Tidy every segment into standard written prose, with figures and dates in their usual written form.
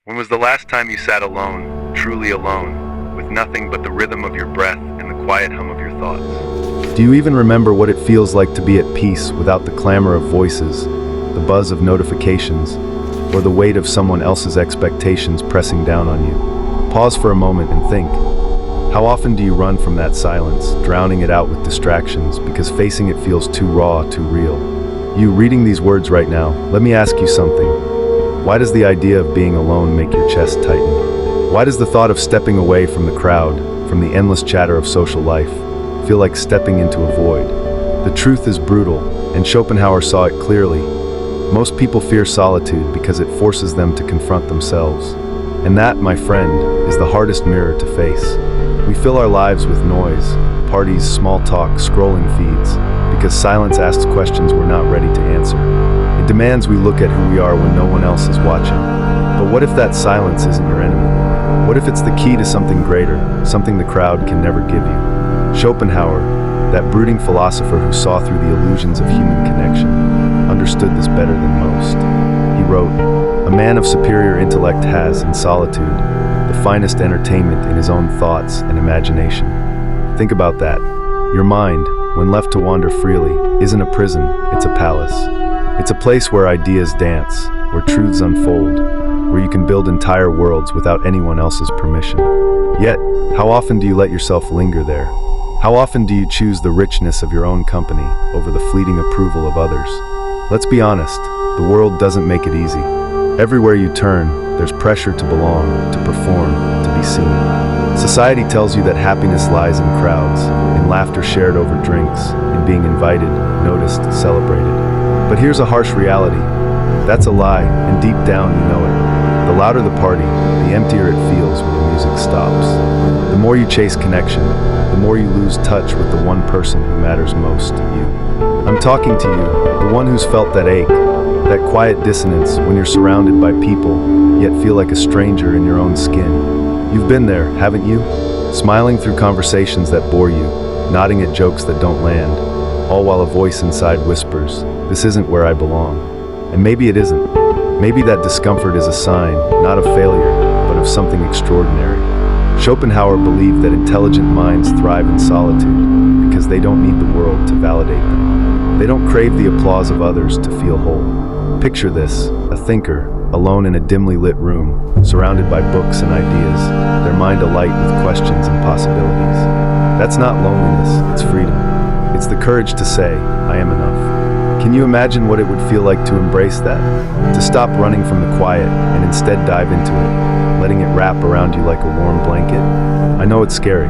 When was the last time you sat alone, truly alone, with nothing but the rhythm of your breath and the quiet hum of your thoughts? Do you even remember what it feels like to be at peace without the clamor of voices, the buzz of notifications, or the weight of someone else's expectations pressing down on you? Pause for a moment and think. How often do you run from that silence, drowning it out with distractions because facing it feels too raw, too real? You reading these words right now, let me ask you something. Why does the idea of being alone make your chest tighten? Why does the thought of stepping away from the crowd, from the endless chatter of social life, feel like stepping into a void? The truth is brutal, and Schopenhauer saw it clearly. Most people fear solitude because it forces them to confront themselves. And that, my friend, is the hardest mirror to face. We fill our lives with noise, parties, small talk, scrolling feeds, because silence asks questions we're not ready to answer. It demands we look at who we are when no one else is watching. But what if that silence isn't your enemy? What if it's the key to something greater, something the crowd can never give you? Schopenhauer, that brooding philosopher who saw through the illusions of human connection, understood this better than most. He wrote, "A man of superior intellect has, in solitude, the finest entertainment in his own thoughts and imagination." Think about that. Your mind, when left to wander freely, isn't a prison, it's a palace. It's a place where ideas dance, where truths unfold, where you can build entire worlds without anyone else's permission. Yet, how often do you let yourself linger there? How often do you choose the richness of your own company over the fleeting approval of others? Let's be honest, the world doesn't make it easy. Everywhere you turn, there's pressure to belong, to perform, to be seen. Society tells you that happiness lies in crowds, in laughter shared over drinks, in being invited, noticed, celebrated. But here's a harsh reality. That's a lie, and deep down you know it. The louder the party, the emptier it feels when the music stops. The more you chase connection, the more you lose touch with the one person who matters most, you. I'm talking to you, the one who's felt that ache, that quiet dissonance when you're surrounded by people, yet feel like a stranger in your own skin. You've been there, haven't you? Smiling through conversations that bore you, nodding at jokes that don't land, all while a voice inside whispers, "This isn't where I belong." And maybe it isn't. Maybe that discomfort is a sign, not of failure, but of something extraordinary. Schopenhauer believed that intelligent minds thrive in solitude because they don't need the world to validate them. They don't crave the applause of others to feel whole. Picture this, a thinker, alone in a dimly lit room, surrounded by books and ideas, their mind alight with questions and possibilities. That's not loneliness, it's freedom. It's the courage to say, "I am enough." Can you imagine what it would feel like to embrace that? To stop running from the quiet and instead dive into it, letting it wrap around you like a warm blanket? I know it's scary.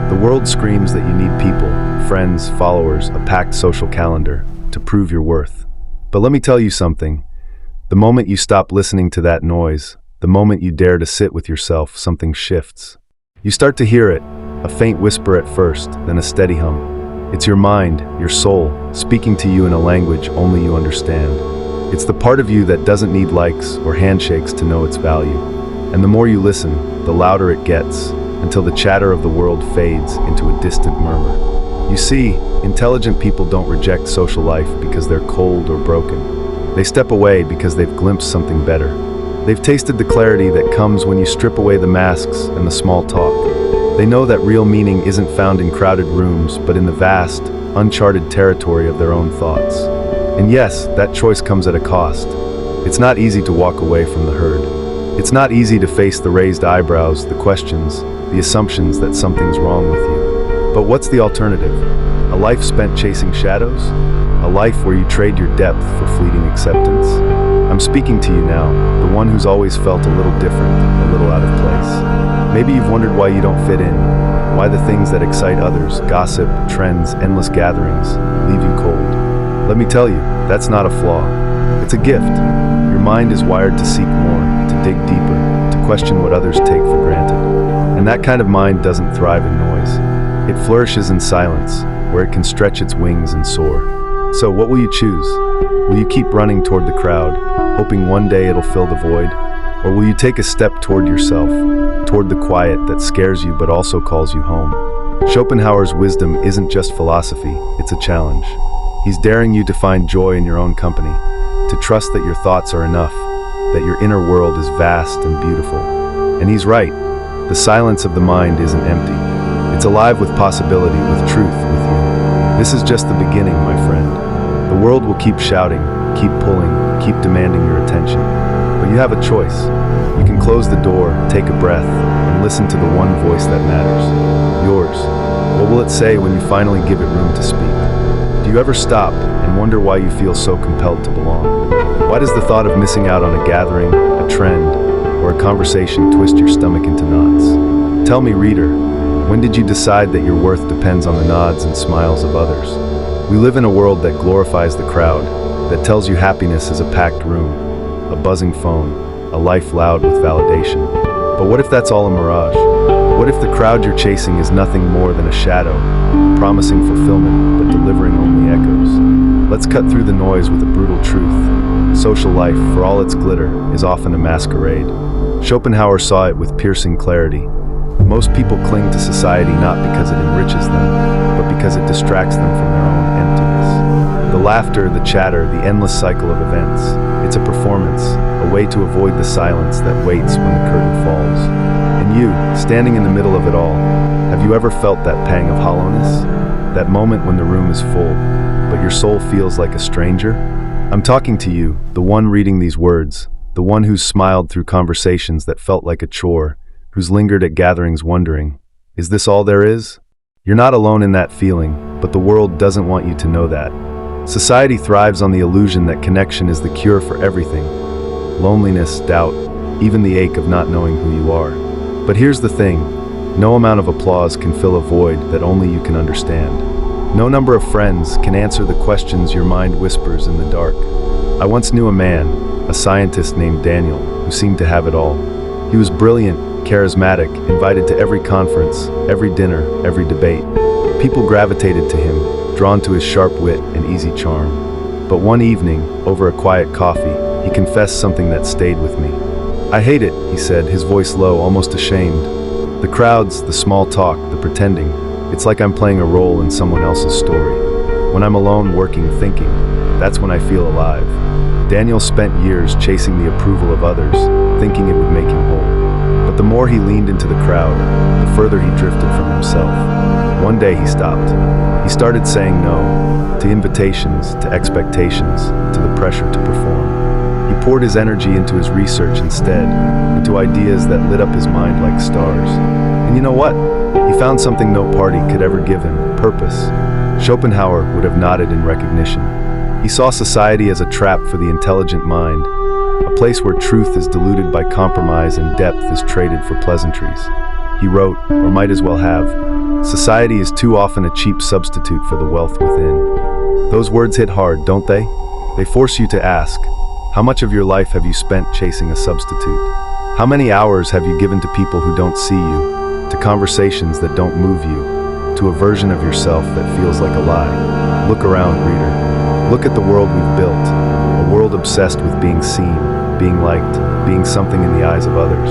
The world screams that you need people, friends, followers, a packed social calendar, to prove your worth. But let me tell you something. The moment you stop listening to that noise, the moment you dare to sit with yourself, something shifts. You start to hear it, a faint whisper at first, then a steady hum. It's your mind, your soul, speaking to you in a language only you understand. It's the part of you that doesn't need likes or handshakes to know its value. And the more you listen, the louder it gets, until the chatter of the world fades into a distant murmur. You see, intelligent people don't reject social life because they're cold or broken. They step away because they've glimpsed something better. They've tasted the clarity that comes when you strip away the masks and the small talk. They know that real meaning isn't found in crowded rooms, but in the vast, uncharted territory of their own thoughts. And yes, that choice comes at a cost. It's not easy to walk away from the herd. It's not easy to face the raised eyebrows, the questions, the assumptions that something's wrong with you. But what's the alternative? A life spent chasing shadows? A life where you trade your depth for fleeting acceptance? I'm speaking to you now, the one who's always felt a little different, a little out of place. Maybe you've wondered why you don't fit in, why the things that excite others, gossip, trends, endless gatherings, leave you cold. Let me tell you, that's not a flaw. It's a gift. Your mind is wired to seek more, to dig deeper, to question what others take for granted. And that kind of mind doesn't thrive in noise. It flourishes in silence, where it can stretch its wings and soar. So what will you choose? Will you keep running toward the crowd, hoping one day it'll fill the void? Or will you take a step toward yourself, toward the quiet that scares you but also calls you home? Schopenhauer's wisdom isn't just philosophy, it's a challenge. He's daring you to find joy in your own company, to trust that your thoughts are enough, that your inner world is vast and beautiful. And he's right. The silence of the mind isn't empty. It's alive with possibility, with truth, with you. This is just the beginning, my friend. The world will keep shouting, keep pulling, keep demanding your attention. But you have a choice. You can close the door, take a breath, and listen to the one voice that matters. Yours. What will it say when you finally give it room to speak? Do you ever stop and wonder why you feel so compelled to belong? Why does the thought of missing out on a gathering, a trend, or a conversation twist your stomach into knots? Tell me, reader, when did you decide that your worth depends on the nods and smiles of others? We live in a world that glorifies the crowd, that tells you happiness is a packed room, a buzzing phone, a life loud with validation. But what if that's all a mirage? What if the crowd you're chasing is nothing more than a shadow, promising fulfillment but delivering only echoes? Let's cut through the noise with a brutal truth. Social life, for all its glitter, is often a masquerade. Schopenhauer saw it with piercing clarity. Most people cling to society not because it enriches them, but because it distracts them from their own emptiness. The laughter, the chatter, the endless cycle of events. It's a performance, a way to avoid the silence that waits when the curtain falls. And you, standing in the middle of it all, have you ever felt that pang of hollowness? That moment when the room is full, but your soul feels like a stranger? I'm talking to you, the one reading these words, the one who's smiled through conversations that felt like a chore, who's lingered at gatherings wondering, is this all there is? You're not alone in that feeling, but the world doesn't want you to know that. Society thrives on the illusion that connection is the cure for everything. Loneliness, doubt, even the ache of not knowing who you are. But here's the thing, no amount of applause can fill a void that only you can understand. No number of friends can answer the questions your mind whispers in the dark. I once knew a man, a scientist named Daniel, who seemed to have it all. He was brilliant, charismatic, invited to every conference, every dinner, every debate. People gravitated to him, drawn to his sharp wit and easy charm. But one evening, over a quiet coffee, he confessed something that stayed with me. "I hate it," he said, his voice low, almost ashamed. "The crowds, the small talk, the pretending. It's like I'm playing a role in someone else's story. When I'm alone, working, thinking, that's when I feel alive." Daniel spent years chasing the approval of others, thinking it would make him whole. But the more he leaned into the crowd, the further he drifted from himself. One day he stopped. He started saying no, to invitations, to expectations, to the pressure to perform. He poured his energy into his research instead, into ideas that lit up his mind like stars. And you know what? He found something no party could ever give him, purpose. Schopenhauer would have nodded in recognition. He saw society as a trap for the intelligent mind, a place where truth is diluted by compromise and depth is traded for pleasantries. He wrote, or might as well have, "Society is too often a cheap substitute for the wealth within." Those words hit hard, don't they? They force you to ask, how much of your life have you spent chasing a substitute? How many hours have you given to people who don't see you, to conversations that don't move you, to a version of yourself that feels like a lie? Look around, reader. Look at the world we've built, a world obsessed with being seen, being liked, being something in the eyes of others.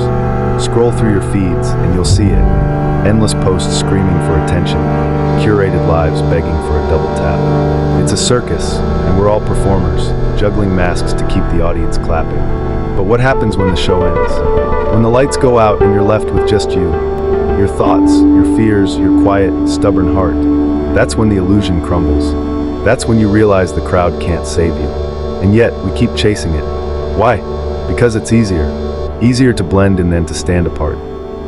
Scroll through your feeds and you'll see it. Endless posts screaming for attention, curated lives begging for a double tap. It's a circus, and we're all performers, juggling masks to keep the audience clapping. But what happens when the show ends? When the lights go out and you're left with just you, your thoughts, your fears, your quiet, stubborn heart. That's when the illusion crumbles. That's when you realize the crowd can't save you. And yet, we keep chasing it. Why? Because it's easier. Easier to blend in than to stand apart.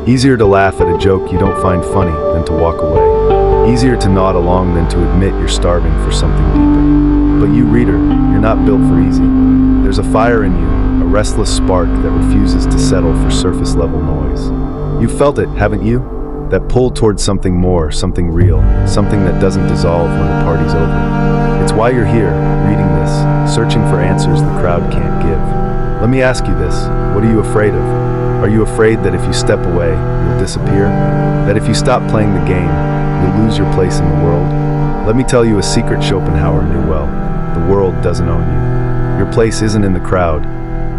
Easier to laugh at a joke you don't find funny than to walk away. Easier to nod along than to admit you're starving for something deeper. But you, reader, you're not built for easy. There's a fire in you, a restless spark that refuses to settle for surface-level noise. You've felt it, haven't you? That pull towards something more, something real, something that doesn't dissolve when the party's over. It's why you're here, reading this, searching for answers the crowd can't give. Let me ask you this, what are you afraid of? Are you afraid that if you step away, you'll disappear? That if you stop playing the game, you'll lose your place in the world? Let me tell you a secret Schopenhauer knew well. The world doesn't own you. Your place isn't in the crowd.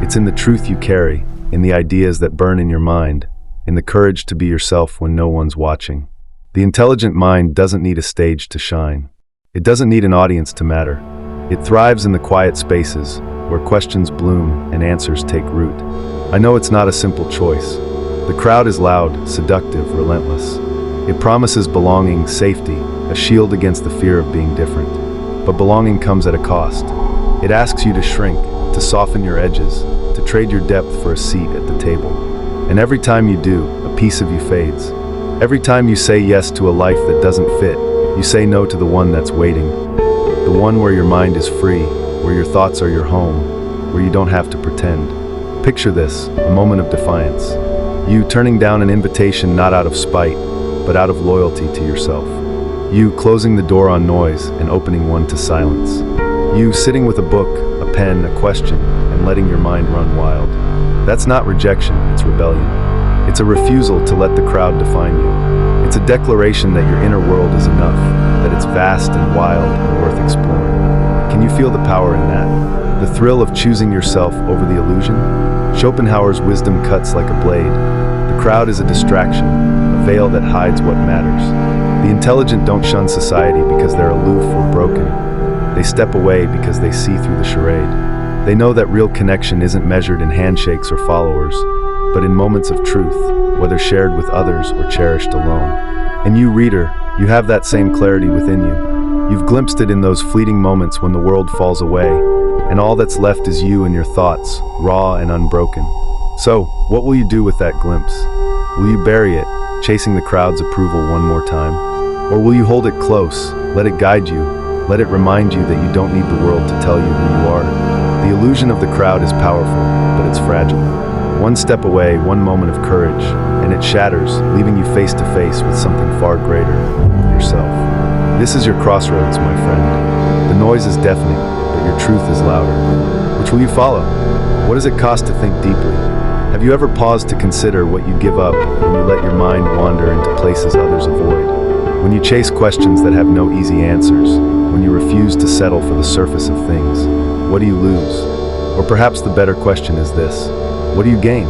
It's in the truth you carry, in the ideas that burn in your mind, in the courage to be yourself when no one's watching. The intelligent mind doesn't need a stage to shine. It doesn't need an audience to matter. It thrives in the quiet spaces, where questions bloom and answers take root. I know it's not a simple choice. The crowd is loud, seductive, relentless. It promises belonging, safety, a shield against the fear of being different. But belonging comes at a cost. It asks you to shrink, to soften your edges, to trade your depth for a seat at the table. And every time you do, a piece of you fades. Every time you say yes to a life that doesn't fit, you say no to the one that's waiting. The one where your mind is free, where your thoughts are your home, where you don't have to pretend. Picture this, a moment of defiance. You turning down an invitation not out of spite, but out of loyalty to yourself. You closing the door on noise and opening one to silence. You sitting with a book, a pen, a question, and letting your mind run wild. That's not rejection, it's rebellion. It's a refusal to let the crowd define you. It's a declaration that your inner world is enough, that it's vast and wild and worth exploring. Can you feel the power in that? The thrill of choosing yourself over the illusion? Schopenhauer's wisdom cuts like a blade. The crowd is a distraction, a veil that hides what matters. The intelligent don't shun society because they're aloof or broken. They step away because they see through the charade. They know that real connection isn't measured in handshakes or followers, but in moments of truth, whether shared with others or cherished alone. And you, reader, you have that same clarity within you. You've glimpsed it in those fleeting moments when the world falls away, and all that's left is you and your thoughts, raw and unbroken. So, what will you do with that glimpse? Will you bury it, chasing the crowd's approval one more time? Or will you hold it close, let it guide you, let it remind you that you don't need the world to tell you who you are? The illusion of the crowd is powerful, but it's fragile. One step away, one moment of courage, and it shatters, leaving you face to face with something far greater, yourself. This is your crossroads, my friend. The noise is deafening, but your truth is louder. Which will you follow? What does it cost to think deeply? Have you ever paused to consider what you give up when you let your mind wander into places others avoid? When you chase questions that have no easy answers, when you refuse to settle for the surface of things, what do you lose? Or perhaps the better question is this: what do you gain?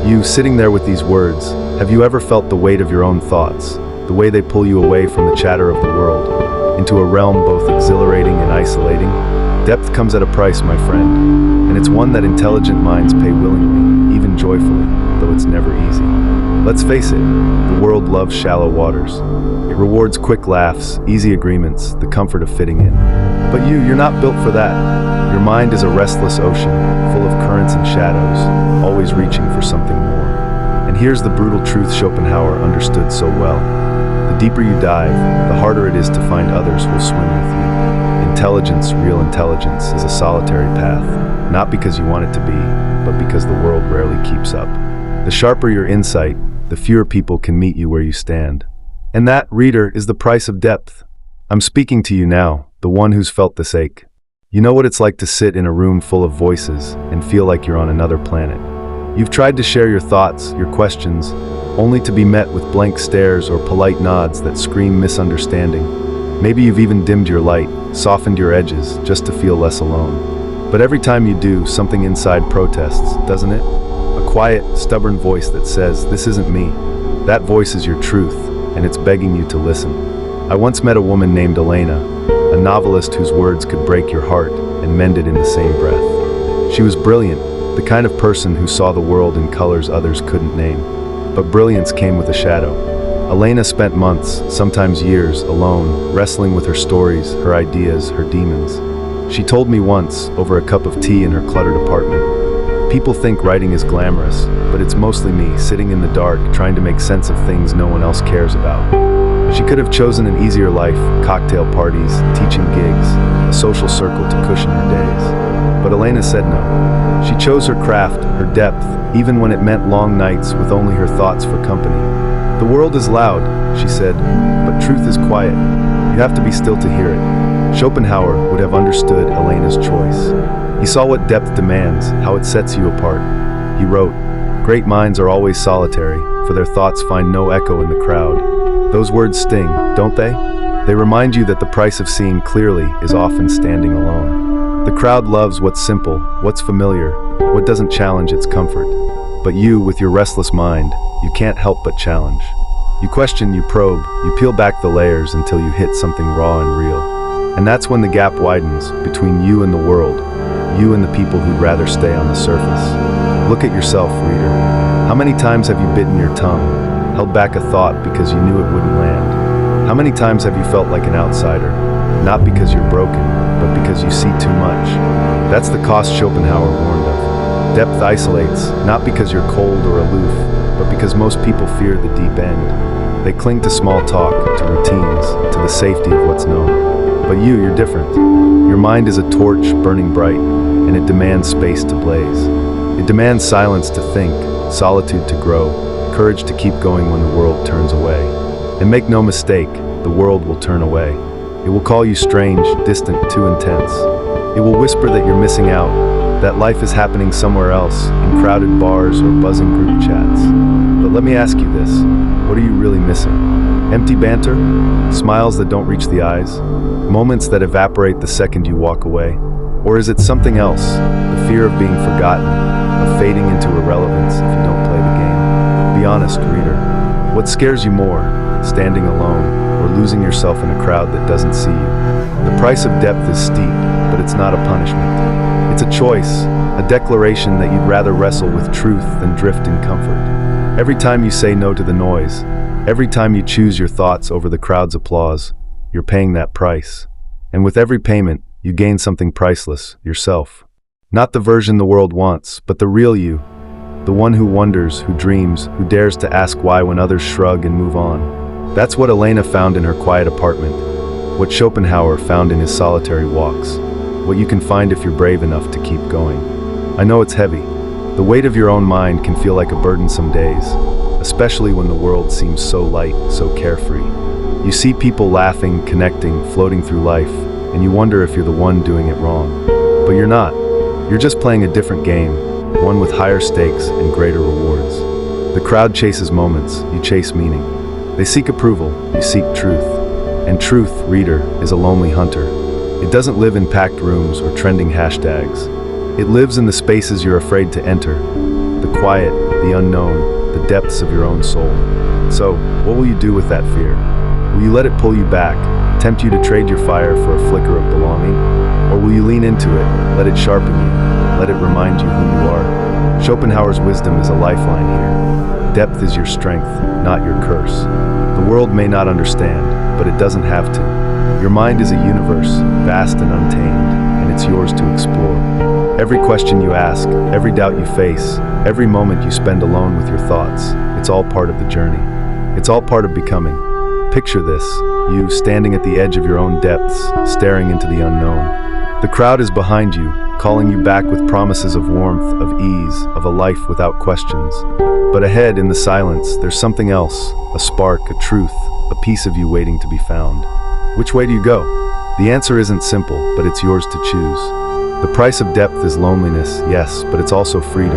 You, sitting there with these words, have you ever felt the weight of your own thoughts, the way they pull you away from the chatter of the world, into a realm both exhilarating and isolating? Depth comes at a price, my friend, and it's one that intelligent minds pay willingly, even joyfully, though it's never easy. Let's face it, the world loves shallow waters. It rewards quick laughs, easy agreements, the comfort of fitting in. But you're not built for that. Your mind is a restless ocean, full of currents and shadows, always reaching for something more. And here's the brutal truth Schopenhauer understood so well. The deeper you dive, the harder it is to find others who'll swim with you. Intelligence, real intelligence, is a solitary path, not because you want it to be, but because the world rarely keeps up. The sharper your insight, the fewer people can meet you where you stand. And that, reader, is the price of depth. I'm speaking to you now, the one who's felt this ache. You know what it's like to sit in a room full of voices and feel like you're on another planet. You've tried to share your thoughts, your questions, only to be met with blank stares or polite nods that scream misunderstanding. Maybe you've even dimmed your light, softened your edges, just to feel less alone. But every time you do, something inside protests, doesn't it? A quiet, stubborn voice that says, "This isn't me." That voice is your truth, and it's begging you to listen. I once met a woman named Elena, a novelist whose words could break your heart and mend it in the same breath. She was brilliant, the kind of person who saw the world in colors others couldn't name. But brilliance came with a shadow. Elena spent months, sometimes years, alone, wrestling with her stories, her ideas, her demons. She told me once, over a cup of tea in her cluttered apartment, "People think writing is glamorous, but it's mostly me, sitting in the dark, trying to make sense of things no one else cares about." She could have chosen an easier life, cocktail parties, teaching gigs, a social circle to cushion her days. But Elena said no. She chose her craft, her depth, even when it meant long nights with only her thoughts for company. "The world is loud," she said, "but truth is quiet. You have to be still to hear it." Schopenhauer would have understood Elena's choice. He saw what depth demands, how it sets you apart. He wrote, "Great minds are always solitary, for their thoughts find no echo in the crowd." Those words sting, don't they? They remind you that the price of seeing clearly is often standing alone. The crowd loves what's simple, what's familiar, what doesn't challenge its comfort. But you, with your restless mind, you can't help but challenge. You question, you probe, you peel back the layers until you hit something raw and real. And that's when the gap widens between you and the world. you and the people who'd rather stay on the surface. Look at yourself, reader. How many times have you bitten your tongue, held back a thought because you knew it wouldn't land? How many times have you felt like an outsider, not because you're broken, but because you see too much? That's the cost Schopenhauer warned of. Depth isolates, not because you're cold or aloof, but because most people fear the deep end. They cling to small talk, to routines, to the safety of what's known. But you're different. Your mind is a torch burning bright, and it demands space to blaze. It demands silence to think, solitude to grow, courage to keep going when the world turns away. And make no mistake, the world will turn away. It will call you strange, distant, too intense. It will whisper that you're missing out, that life is happening somewhere else, in crowded bars or buzzing group chats. But let me ask you this, what are you really missing? Empty banter? Smiles that don't reach the eyes? Moments that evaporate the second you walk away? Or is it something else, the fear of being forgotten, of fading into irrelevance if you don't play the game? Be honest, reader. What scares you more, standing alone, or losing yourself in a crowd that doesn't see you? The price of depth is steep, but it's not a punishment. It's a choice, a declaration that you'd rather wrestle with truth than drift in comfort. Every time you say no to the noise, every time you choose your thoughts over the crowd's applause, you're paying that price. And with every payment, you gain something priceless, yourself. Not the version the world wants, but the real you. The one who wonders, who dreams, who dares to ask why when others shrug and move on. That's what Elena found in her quiet apartment, what Schopenhauer found in his solitary walks, what you can find if you're brave enough to keep going. I know it's heavy. The weight of your own mind can feel like a burden some days, especially when the world seems so light, so carefree. You see people laughing, connecting, floating through life, and you wonder if you're the one doing it wrong. But you're not. You're just playing a different game, one with higher stakes and greater rewards. The crowd chases moments, you chase meaning. They seek approval, you seek truth. And truth, reader, is a lonely hunter. It doesn't live in packed rooms or trending hashtags. It lives in the spaces you're afraid to enter, the quiet, the unknown, the depths of your own soul. So, what will you do with that fear? Will you let it pull you back, tempt you to trade your fire for a flicker of belonging? Or will you lean into it, let it sharpen you, let it remind you who you are? Schopenhauer's wisdom is a lifeline here. Depth is your strength, not your curse. The world may not understand, but it doesn't have to. Your mind is a universe, vast and untamed, and it's yours to explore. Every question you ask, every doubt you face, every moment you spend alone with your thoughts, it's all part of the journey. It's all part of becoming. Picture this, you standing at the edge of your own depths, staring into the unknown. The crowd is behind you, calling you back with promises of warmth, of ease, of a life without questions. But ahead, in the silence, there's something else, a spark, a truth, a piece of you waiting to be found. Which way do you go? The answer isn't simple, but it's yours to choose. The price of depth is loneliness, yes, but it's also freedom.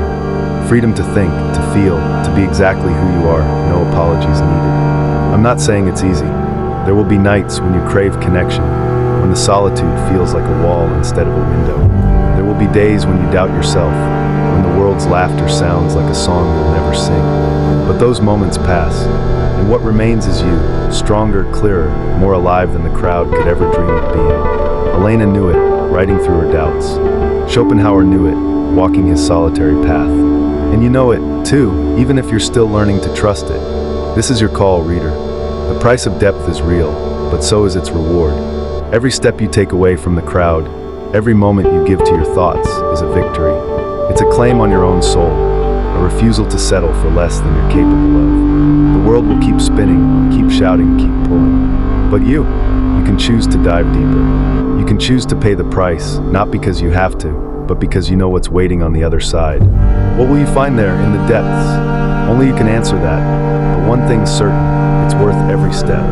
Freedom to think, to feel, to be exactly who you are, no apologies needed. I'm not saying it's easy. There will be nights when you crave connection, when the solitude feels like a wall instead of a window. There will be days when you doubt yourself, when the world's laughter sounds like a song you'll never sing. But those moments pass, and what remains is you, stronger, clearer, more alive than the crowd could ever dream of being. Elena knew it, riding through her doubts. Schopenhauer knew it, walking his solitary path. And you know it, too, even if you're still learning to trust it. This is your call, reader. The price of depth is real, but so is its reward. Every step you take away from the crowd, every moment you give to your thoughts is a victory. It's a claim on your own soul, a refusal to settle for less than you're capable of. The world will keep spinning, keep shouting, keep pulling. But you can choose to dive deeper. You can choose to pay the price, not because you have to, but because you know what's waiting on the other side. What will you find there in the depths? Only you can answer that, but one thing's certain, it's worth every step.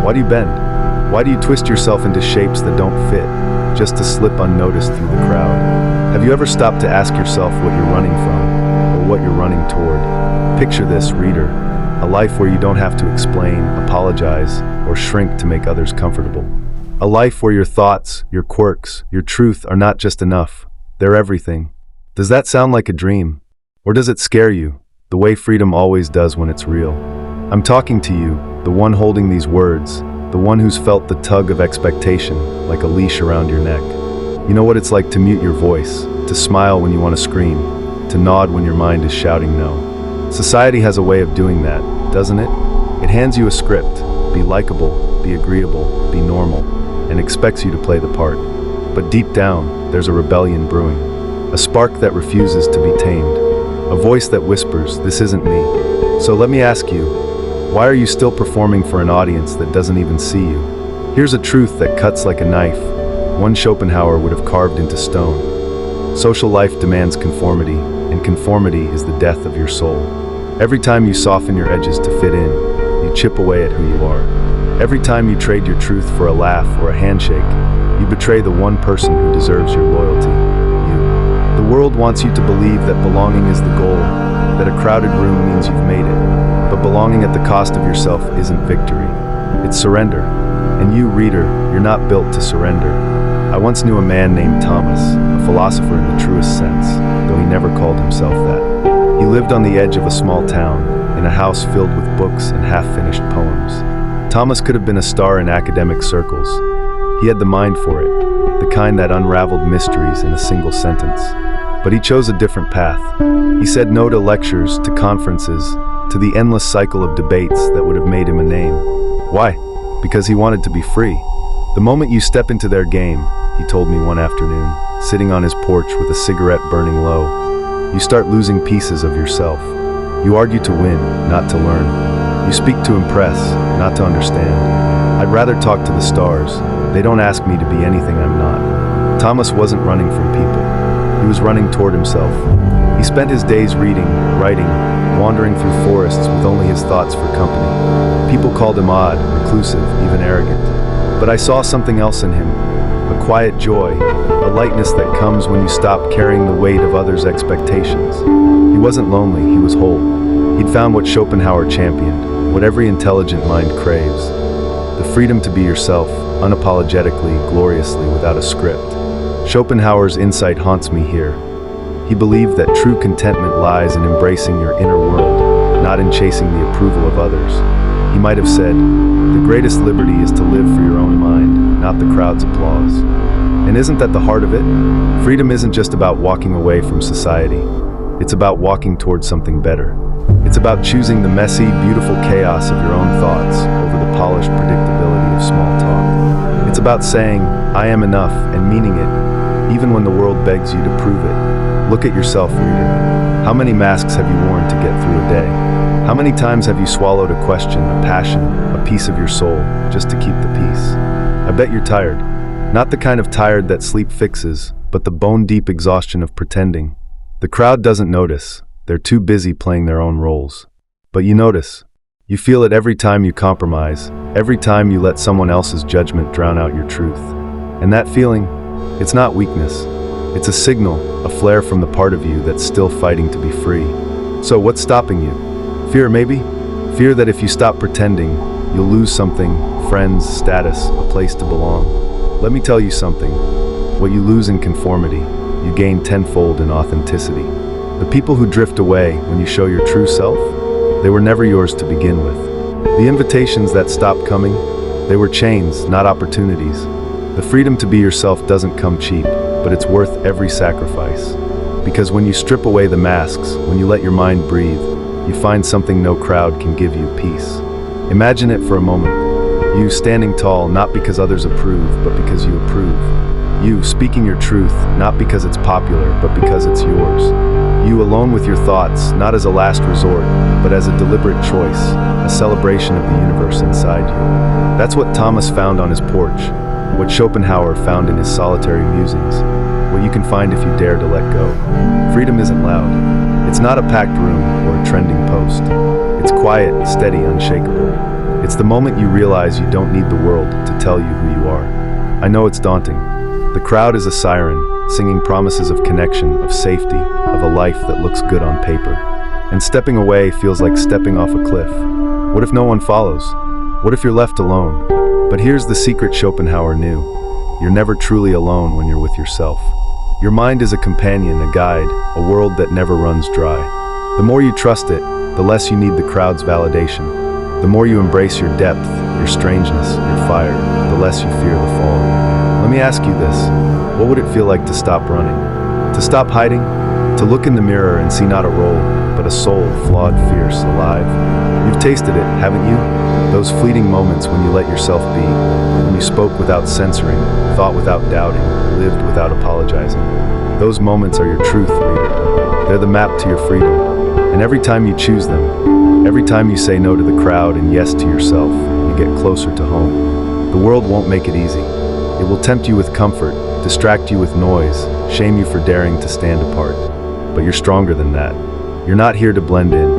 Why do you bend? Why do you twist yourself into shapes that don't fit, just to slip unnoticed through the crowd? Have you ever stopped to ask yourself what you're running from, or what you're running toward? Picture this, reader, a life where you don't have to explain, apologize, or shrink to make others comfortable. A life where your thoughts, your quirks, your truth are not just enough, they're everything. Does that sound like a dream? Or does it scare you, the way freedom always does when it's real? I'm talking to you, the one holding these words, the one who's felt the tug of expectation, like a leash around your neck. You know what it's like to mute your voice, to smile when you want to scream, to nod when your mind is shouting no. Society has a way of doing that, doesn't it? It hands you a script: be likable, be agreeable, be normal, and expects you to play the part. But deep down, there's a rebellion brewing, a spark that refuses to be tamed, a voice that whispers, "This isn't me." So let me ask you, why are you still performing for an audience that doesn't even see you? Here's a truth that cuts like a knife, one Schopenhauer would have carved into stone. Social life demands conformity, and conformity is the death of your soul. Every time you soften your edges to fit in, you chip away at who you are. Every time you trade your truth for a laugh or a handshake, you betray the one person who deserves your loyalty, you. The world wants you to believe that belonging is the goal, that a crowded room means you've made it. But belonging at the cost of yourself isn't victory, it's surrender. And you, reader, you're not built to surrender. I once knew a man named Thomas, a philosopher in the truest sense, though he never called himself that. He lived on the edge of a small town, in a house filled with books and half-finished poems. Thomas could have been a star in academic circles. He had the mind for it, the kind that unraveled mysteries in a single sentence. But he chose a different path. He said no to lectures, to conferences, to the endless cycle of debates that would have made him a name. Why? Because he wanted to be free. The moment you step into their game, he told me one afternoon, sitting on his porch with a cigarette burning low, you start losing pieces of yourself. You argue to win, not to learn. You speak to impress, not to understand. I'd rather talk to the stars. They don't ask me to be anything I'm not. Thomas wasn't running from people. He was running toward himself. He spent his days reading, writing, wandering through forests with only his thoughts for company. People called him odd, reclusive, even arrogant. But I saw something else in him, a quiet joy, a lightness that comes when you stop carrying the weight of others' expectations. He wasn't lonely, he was whole. He'd found what Schopenhauer championed, what every intelligent mind craves. The freedom to be yourself, unapologetically, gloriously, without a script. Schopenhauer's insight haunts me here. He believed that true contentment lies in embracing your inner world, not in chasing the approval of others. He might have said, the greatest liberty is to live for your own mind, not the crowd's applause. And isn't that the heart of it? Freedom isn't just about walking away from society. It's about walking towards something better. It's about choosing the messy, beautiful chaos of your own thoughts over the polished predictability of small talk. It's about saying, I am enough, and meaning it, even when the world begs you to prove it. Look at yourself, reader. How many masks have you worn to get through a day? How many times have you swallowed a question, a passion, a piece of your soul, just to keep the peace? I bet you're tired. Not the kind of tired that sleep fixes, but the bone-deep exhaustion of pretending. The crowd doesn't notice. They're too busy playing their own roles. But you notice. You feel it every time you compromise, every time you let someone else's judgment drown out your truth. And that feeling, it's not weakness. It's a signal, a flare from the part of you that's still fighting to be free. So what's stopping you? Fear, maybe? Fear that if you stop pretending, you'll lose something, friends, status, a place to belong. Let me tell you something. What you lose in conformity, you gain tenfold in authenticity. The people who drift away when you show your true self, they were never yours to begin with. The invitations that stopped coming, they were chains, not opportunities. The freedom to be yourself doesn't come cheap, but it's worth every sacrifice. Because when you strip away the masks, when you let your mind breathe, you find something no crowd can give you: peace. Imagine it for a moment. You standing tall, not because others approve, but because you approve. You speaking your truth, not because it's popular, but because it's yours. You alone with your thoughts, not as a last resort, but as a deliberate choice, a celebration of the universe inside you. That's what Thomas found on his porch, what Schopenhauer found in his solitary musings, what you can find if you dare to let go. Freedom isn't loud. It's not a packed room or a trending post. It's quiet, steady, unshakable. It's the moment you realize you don't need the world to tell you who you are. I know it's daunting. The crowd is a siren, singing promises of connection, of safety, of a life that looks good on paper. And stepping away feels like stepping off a cliff. What if no one follows? What if you're left alone? But here's the secret Schopenhauer knew. You're never truly alone when you're with yourself. Your mind is a companion, a guide, a world that never runs dry. The more you trust it, the less you need the crowd's validation. The more you embrace your depth, your strangeness, your fire, the less you fear the fall. Let me ask you this. What would it feel like to stop running? To stop hiding? To look in the mirror and see not a role, but a soul, flawed, fierce, alive? You've tasted it, haven't you? Those fleeting moments when you let yourself be, when you spoke without censoring, thought without doubting, lived without apologizing. Those moments are your truth, reader. They're the map to your freedom. And every time you choose them, every time you say no to the crowd and yes to yourself, you get closer to home. The world won't make it easy. It will tempt you with comfort, distract you with noise, shame you for daring to stand apart. But you're stronger than that. You're not here to blend in,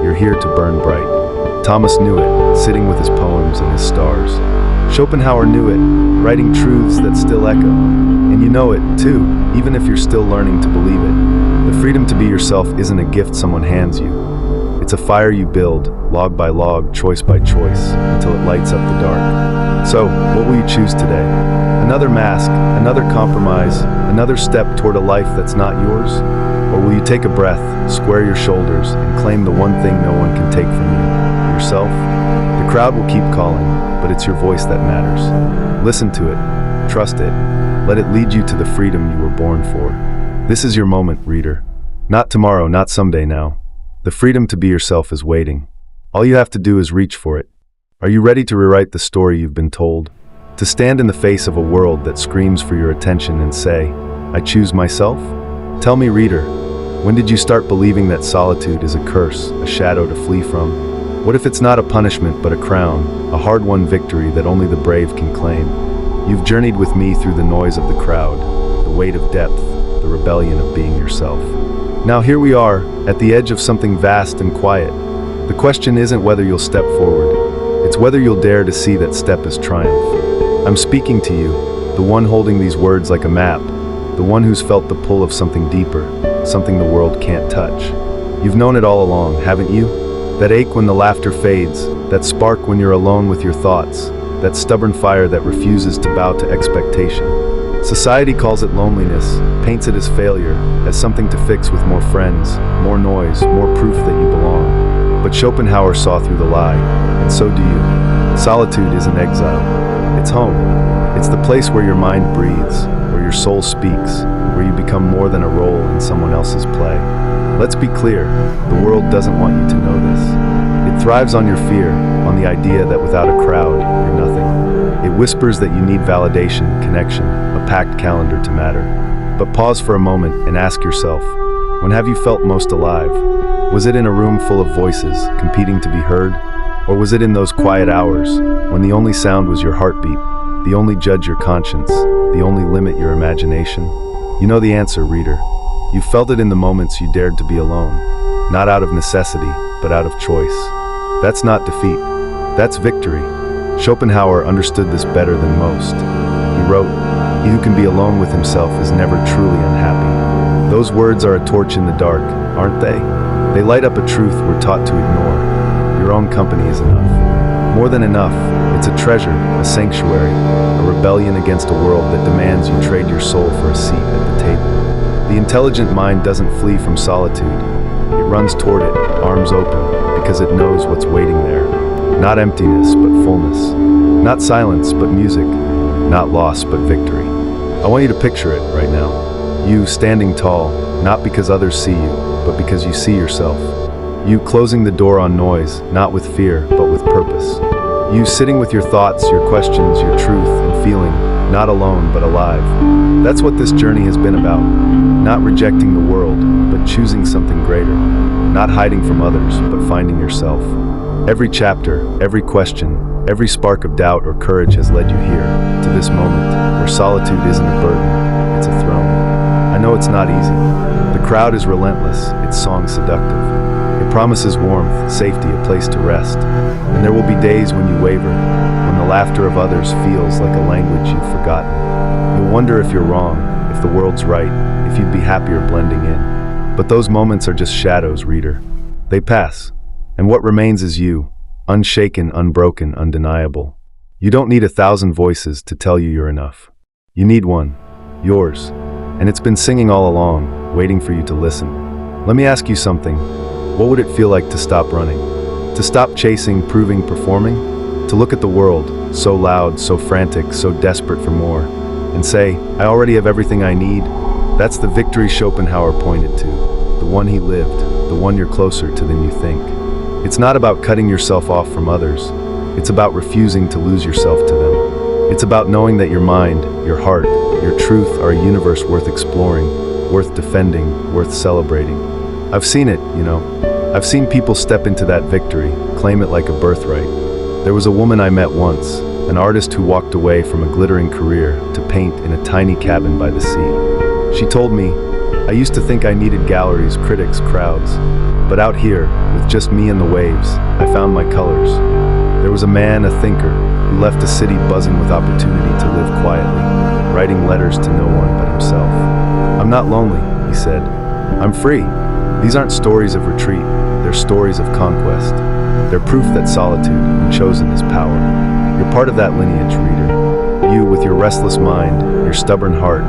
you're here to burn bright. Thomas knew it, sitting with his poems and his stars. Schopenhauer knew it, writing truths that still echo. And you know it, too, even if you're still learning to believe it. The freedom to be yourself isn't a gift someone hands you. It's a fire you build, log by log, choice by choice, until it lights up the dark. So, what will you choose today? Another mask, another compromise, another step toward a life that's not yours? Or will you take a breath, square your shoulders, and claim the one thing no one can take from you, yourself? The crowd will keep calling, but it's your voice that matters. Listen to it, trust it, let it lead you to the freedom you were born for. This is your moment, reader. Not tomorrow, not someday now. The freedom to be yourself is waiting. All you have to do is reach for it. Are you ready to rewrite the story you've been told? To stand in the face of a world that screams for your attention and say, I choose myself? Tell me, reader, when did you start believing that solitude is a curse, a shadow to flee from? What if it's not a punishment but a crown, a hard-won victory that only the brave can claim? You've journeyed with me through the noise of the crowd, the weight of depth, the rebellion of being yourself. Now here we are, at the edge of something vast and quiet. The question isn't whether you'll step forward, it's whether you'll dare to see that step as triumph. I'm speaking to you, the one holding these words like a map, the one who's felt the pull of something deeper, something the world can't touch. You've known it all along, haven't you? That ache when the laughter fades, that spark when you're alone with your thoughts, that stubborn fire that refuses to bow to expectation. Society calls it loneliness, paints it as failure, as something to fix with more friends, more noise, more proof that you belong. But Schopenhauer saw through the lie, and so do you. Solitude isn't exile. It's home. It's the place where your mind breathes, where your soul speaks, where you become more than a role in someone else's play. Let's be clear, the world doesn't want you to know this. It thrives on your fear, on the idea that without a crowd, you're nothing. It whispers that you need validation, connection, a packed calendar to matter. But pause for a moment and ask yourself, when have you felt most alive? Was it in a room full of voices, competing to be heard? Or was it in those quiet hours, when the only sound was your heartbeat, the only judge your conscience, the only limit your imagination? You know the answer, reader. You felt it in the moments you dared to be alone, not out of necessity, but out of choice. That's not defeat, that's victory. Schopenhauer understood this better than most. He wrote, "He who can be alone with himself is never truly unhappy." Those words are a torch in the dark, aren't they? They light up a truth we're taught to ignore. Your own company is enough. More than enough, it's a treasure, a sanctuary, a rebellion against a world that demands you trade your soul for a seat at the table. The intelligent mind doesn't flee from solitude. It runs toward it, arms open, because it knows what's waiting there. Not emptiness, but fullness. Not silence, but music. Not loss, but victory. I want you to picture it right now. You standing tall, not because others see you, but because you see yourself. You closing the door on noise, not with fear, but with purpose. You sitting with your thoughts, your questions, your truth and feeling, not alone, but alive. That's what this journey has been about. Not rejecting the world, but choosing something greater. Not hiding from others, but finding yourself. Every chapter, every question, every spark of doubt or courage has led you here, to this moment, where solitude isn't a burden, it's a throne. I know it's not easy. The crowd is relentless, its song seductive. It promises warmth, safety, a place to rest. And there will be days when you waver, when the laughter of others feels like a language you've forgotten. You'll wonder if you're wrong, if the world's right, if you'd be happier blending in. But those moments are just shadows, reader. They pass. And what remains is you, unshaken, unbroken, undeniable. You don't need 1,000 voices to tell you you're enough. You need one, yours. And it's been singing all along, waiting for you to listen. Let me ask you something. What would it feel like to stop running? To stop chasing, proving, performing? To look at the world, so loud, so frantic, so desperate for more, and say, I already have everything I need, that's the victory Schopenhauer pointed to, the one he lived, the one you're closer to than you think. It's not about cutting yourself off from others. It's about refusing to lose yourself to them. It's about knowing that your mind, your heart, your truth are a universe worth exploring, worth defending, worth celebrating. I've seen it, I've seen people step into that victory, claim it like a birthright. There was a woman I met once, an artist who walked away from a glittering career to paint in a tiny cabin by the sea. She told me, I used to think I needed galleries, critics, crowds, but out here, with just me and the waves, I found my colors. There was a man, a thinker, who left a city buzzing with opportunity to live quietly, writing letters to no one but himself. I'm not lonely, he said. I'm free. These aren't stories of retreat, they're stories of conquest. They're proof that solitude, when chosen, is power. You're part of that lineage, reader. You, with your restless mind, your stubborn heart,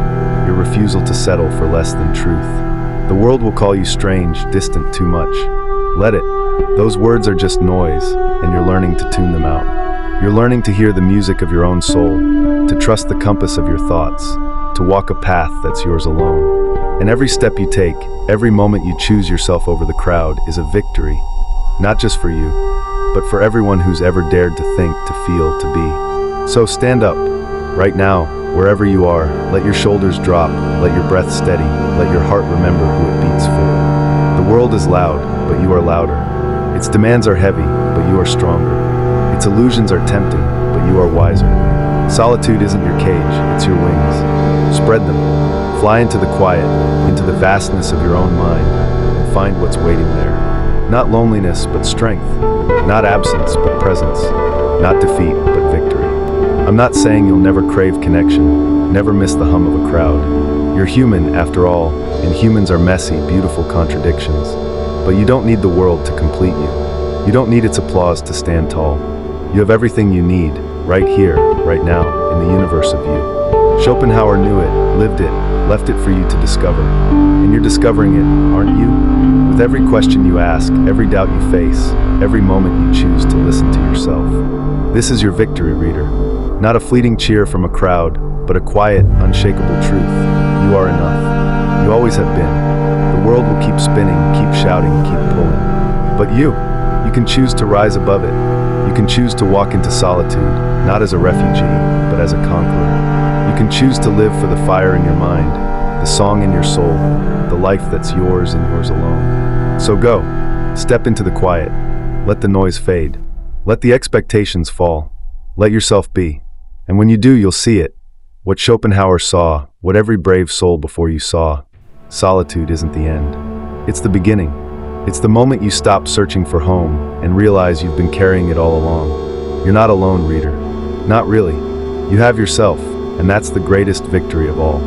your refusal to settle for less than truth. The world will call you strange, distant, too much. Let it. Those words are just noise, and you're learning to tune them out. You're learning to hear the music of your own soul, to trust the compass of your thoughts, to walk a path that's yours alone. And every step you take, every moment you choose yourself over the crowd is a victory, not just for you, but for everyone who's ever dared to think, to feel, to be. So stand up, right now, wherever you are, let your shoulders drop, let your breath steady, let your heart remember who it beats for. The world is loud, but you are louder. Its demands are heavy, but you are stronger. Its illusions are tempting, but you are wiser. Solitude isn't your cage, it's your wings. Spread them. Fly into the quiet, into the vastness of your own mind, and find what's waiting there. Not loneliness, but strength. Not absence, but presence. Not defeat, but victory. I'm not saying you'll never crave connection, never miss the hum of a crowd. You're human, after all, and humans are messy, beautiful contradictions. But you don't need the world to complete you. You don't need its applause to stand tall. You have everything you need, right here, right now, in the universe of you. Schopenhauer knew it, lived it, left it for you to discover. And you're discovering it, aren't you? With every question you ask, every doubt you face, every moment you choose to listen to yourself. This is your victory, reader. Not a fleeting cheer from a crowd, but a quiet, unshakable truth. You are enough. You always have been. The world will keep spinning, keep shouting, keep pulling. But you can choose to rise above it. You can choose to walk into solitude, not as a refugee, but as a conqueror. You can choose to live for the fire in your mind, the song in your soul, the life that's yours and yours alone. So go, step into the quiet, let the noise fade, let the expectations fall, let yourself be. And when you do, you'll see it. What Schopenhauer saw, what every brave soul before you saw. Solitude isn't the end. It's the beginning. It's the moment you stop searching for home and realize you've been carrying it all along. You're not alone, reader. Not really. You have yourself, and that's the greatest victory of all.